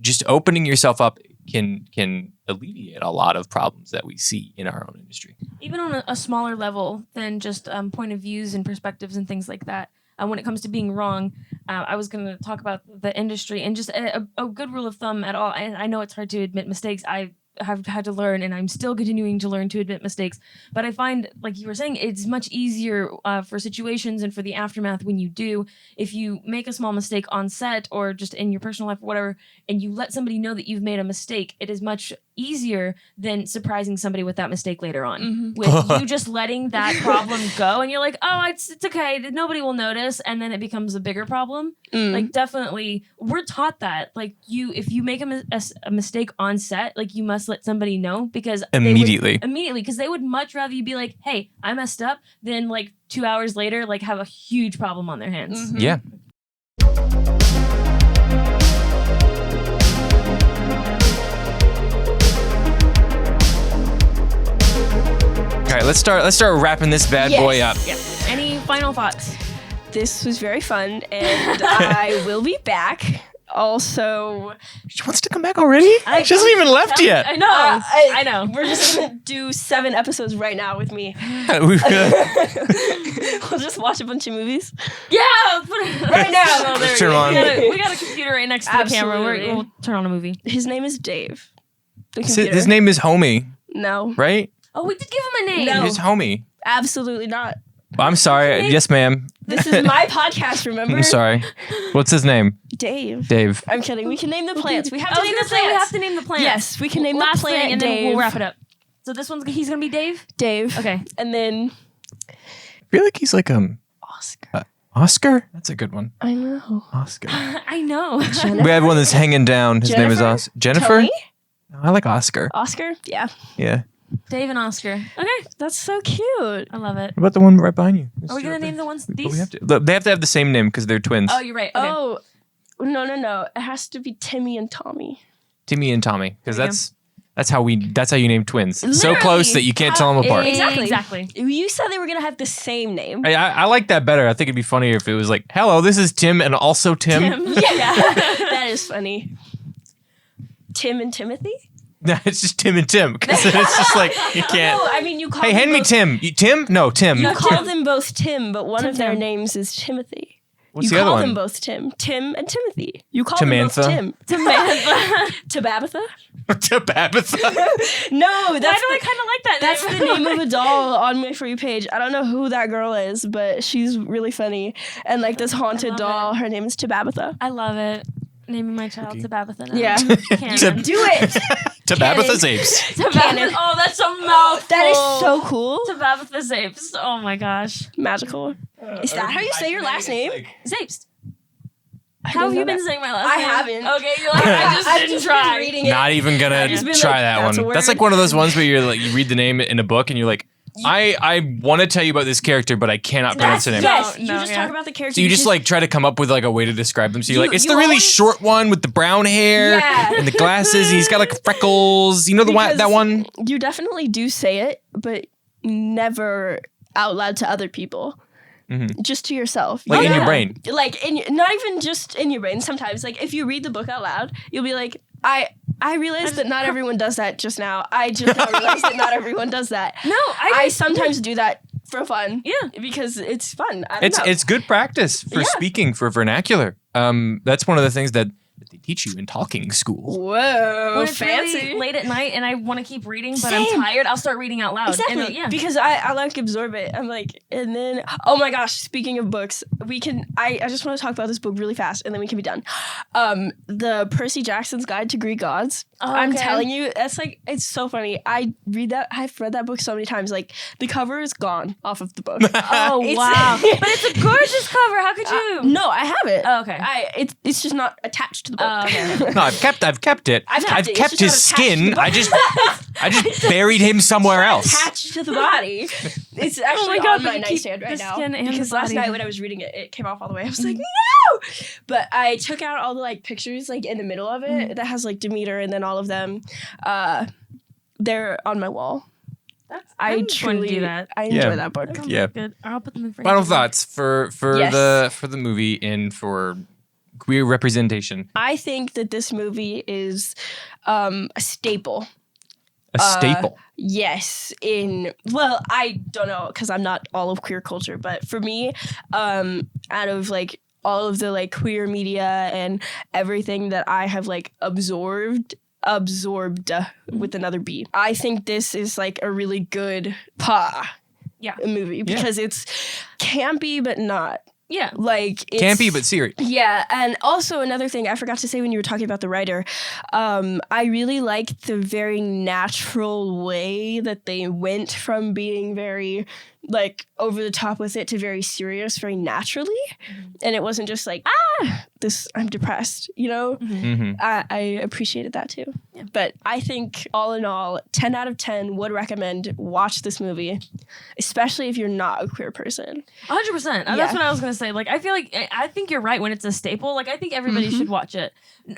just opening yourself up can alleviate a lot of problems that we see in our own industry. Even on a smaller level than just point of views and perspectives and things like that. When it comes to being wrong, I was going to talk about the industry and just a good rule of thumb at all. And I know it's hard to admit mistakes. I have had to learn, and I'm still continuing to learn to admit mistakes. But I find, like you were saying, it's much easier for situations and for the aftermath when you do. If you make a small mistake on set or just in your personal life or whatever, and you let somebody know that you've made a mistake, it is much easier than surprising somebody with that mistake later on. With you just letting that problem go, and you're like, oh, it's okay, nobody will notice, and then it becomes a bigger problem. Like, definitely, we're taught that. Like, if you make a mistake on set, like, you must let somebody know, because immediately, because they would much rather you be like, hey, I messed up, than like 2 hours later, like, have a huge problem on their hands. Yeah. All right, let's start wrapping this bad boy up. Yeah. Any final thoughts? This was very fun, and I will be back. also, She wants to come back already? She hasn't even left yet. I know. I know. We're just gonna do 7 episodes right now with me. We'll just watch a bunch of movies. Yeah, Right now. Oh, there Let's turn on. we got a computer right next to the camera. Absolutely. We'll turn on a movie. His name is Dave. The His computer. name is Homie, No, right? Oh, we did give him a name. No. He's Homie. absolutely not. Well, I'm sorry. Yes, ma'am. This is my podcast, remember? I'm sorry. What's his name? Dave. Dave. I'm kidding. We can name the plants. We have I to was name gonna the say we plants. have to name the plant. Yes, we can name Last the plant thing, and Dave. then we'll wrap it up. So this one's he's gonna be Dave. Dave. Okay. And then I feel like he's like Oscar. Oscar? That's a good one. I know. Oscar. I know. We have one that's hanging down. His name is Jennifer? Oscar. Jennifer? Tony? No, I like Oscar. Oscar? Yeah. Yeah. Dave and Oscar. Okay, That's so cute. I love it. What about the one right behind you? Are we gonna name the ones But these? we have to. Look, they have to have the same name because they're twins. Oh, you're right. Okay. Oh, no. It has to be Timmy and Tommy. Timmy and Tommy, because There we that's how you name twins. So Literally. close that you can't tell them apart. Exactly. Exactly. You said they were going to have the same name. I like that better. I think it'd be funnier if it was like, "Hello, this is Tim and also Tim." Yeah. That is funny. Tim and Timothy? No, it's just Tim and Tim because it's just like you can't. No, I mean, you call Hey, them hand me both, Tim. Tim? No, Tim. You call them both Tim, but one Tim, of their Tim. names is Timothy. What's you the other call one? them both Tim. Tim and Timothy. You call Tamantha? them both Tim. Samantha. Tabatha? Tabitha. No, Why do I kind of like that? That's name? the name of a doll on my For You page. I don't know who that girl is, but she's really funny. And like this haunted love doll, her name is Tabatha. I love it. Naming my child Okay. Tabitha now. Yeah. Canon. Do it! Tabitha's apes. Tabitha. Oh, that's a mouthful. That is so cool. Tabitha's apes. Oh my gosh. Magical. Is that how you say your last name? Zapes. I How have didn't you know been that. saying my last I name? haven't. Okay, you're like, I just I've didn't just try. been reading it. Not even gonna just been try like, that that's a one. That's word. like one of those ones where you're like, you read the name in a book and you're like, I want to tell you about this character, but I cannot pronounce the name. Yes, No, you just yeah. talk about the character. So you just because- like try to come up with like a way to describe them. So you're You- like, it's you the really always- short one with the brown hair Yeah. and the glasses. And he's got like freckles. You know the one, Because that one? You definitely do say it, but never out loud to other people. Just to yourself. Like in Yeah. your brain. Like not even just in your brain. Sometimes, like if you read the book out loud, you'll be like, I realized that not everyone does that just now. I just now realized that not everyone does that. No, I sometimes do that for fun. Yeah. Because it's fun. I don't know. It's good practice for Yeah. speaking, for vernacular. That's one of the things that they teach you in talking school. Whoa, when it's fancy. really late at night and I want to keep reading, but Same. I'm tired, I'll start reading out loud. Exactly. And, yeah. Because I like absorb it. I'm like, and then oh my gosh, speaking of books, I just want to talk about this book really fast and then we can be done. The Percy Jackson's Guide to Greek Gods. Oh, I'm okay. telling you, that's like it's so funny. I've read that book so many times. Like the cover is gone off of the book. Oh, It's- wow. But it's a gorgeous cover. How could you? No, I have it. Oh, okay. It's just not attached to the book. Oh, okay. No, I've kept it. I've kept it. It's kept just his not attached to skin. the I just buried him somewhere else. attached to the body. It's actually God, on but my you keep nightstand right the now. skin and the Because last body. night when I was reading it, it came off all the way. I was like, no! But I took out all the like pictures like in the middle of it that has like Demeter and then all of them. They're on my wall. I I'm truly going to do that. I enjoy Yeah. that book. Yeah. Good. I'll put them in frame. Final thoughts for Yes. the movie and for queer representation. I think that this movie is a staple. A staple. Yes, I don't know because I'm not all of queer culture, but for me, out of like all of the like queer media and everything that I have like absorbed with another B, I think this is like a really good movie because it's campy but not. Yeah. Like it's Campy but serious. yeah, and also another thing I forgot to say when you were talking about the writer, I really liked the very natural way that they went from being very like over the top with it to very serious very naturally, and it wasn't just like I'm depressed, you know. Mm-hmm. I appreciated that too. Yeah. But I think all in all, 10 out of 10 would recommend watch this movie, especially if you're not a queer person. 100%. Yeah. That's what I was going to say. Like, I think you're right when it's a staple. Like, I think everybody should watch it.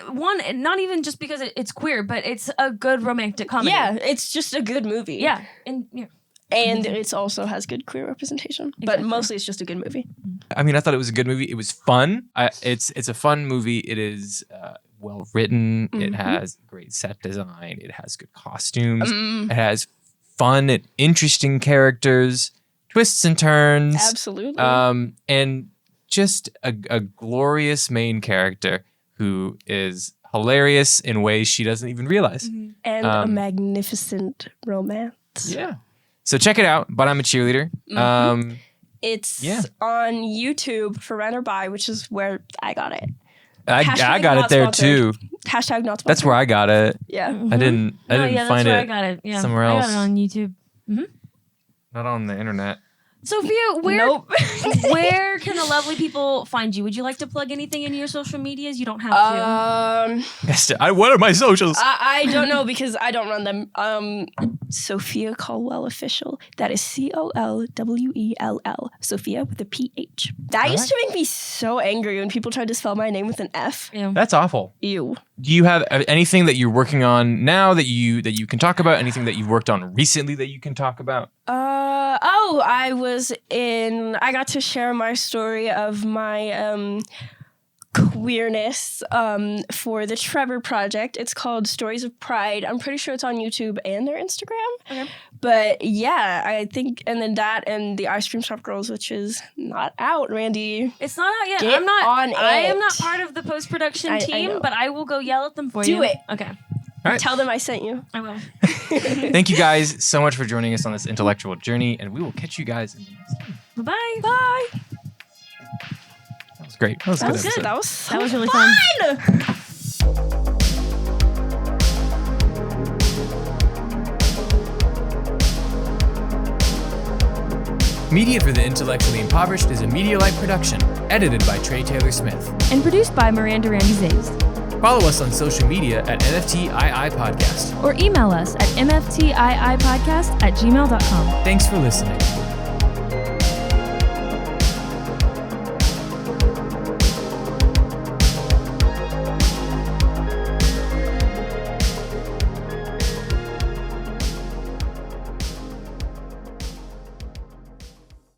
One, not even just because it's queer, but it's a good romantic comedy. Yeah, it's just a good movie. Yeah. And yeah. And it also has good queer representation. But mostly it's just a good movie. I mean, I thought it was a good movie. It was fun. It's a fun movie. It is well written. It has great set design. It has good costumes. It has fun and interesting characters, twists and turns. Absolutely. And just a glorious main character who is hilarious in ways she doesn't even realize. And a magnificent romance. Yeah. So check it out, But I'm a Cheerleader. It's on YouTube for Rent or Buy, which is where I got it. I got it there too. Hashtag not sponsored. That's where I got it. Yeah. I didn't find it I got it. Yeah. somewhere else. I got it on YouTube. Not on the internet. Sophia, where can the lovely people find you? Would you like to plug anything in your social medias? You don't have to. What are my socials? I don't know because I don't run them. Sophia Colwell Official. That is COLWELL. Sophia with a PH. That used to make me so angry when people tried to spell my name with an F. Yeah. That's awful. Ew. Do you have anything that you're working on now that you can talk about? Anything that you've worked on recently that you can talk about? I got to share my story of my queerness for the Trevor Project. It's called Stories of Pride. I'm pretty sure it's on YouTube and their Instagram. Okay. But yeah, I think, and then that and the Ice Cream Shop Girls, which is not out, Randy. It's not out yet. Get on it. I am not part of the post-production team, but I will go yell at them for you. Do it. Okay. All right. Tell them I sent you. I will. Thank you guys so much for joining us on this intellectual journey, and we will catch you guys in the next time. Bye-bye. Bye. That was great. That was good. That was really fun. Media for the Intellectually Impoverished is a Media-like production, edited by Trey Taylor Smith. And produced by Miranda Randy Zays. Follow us on social media at NFTII Podcast. Or email us at mftiipodcast@gmail.com. Thanks for listening.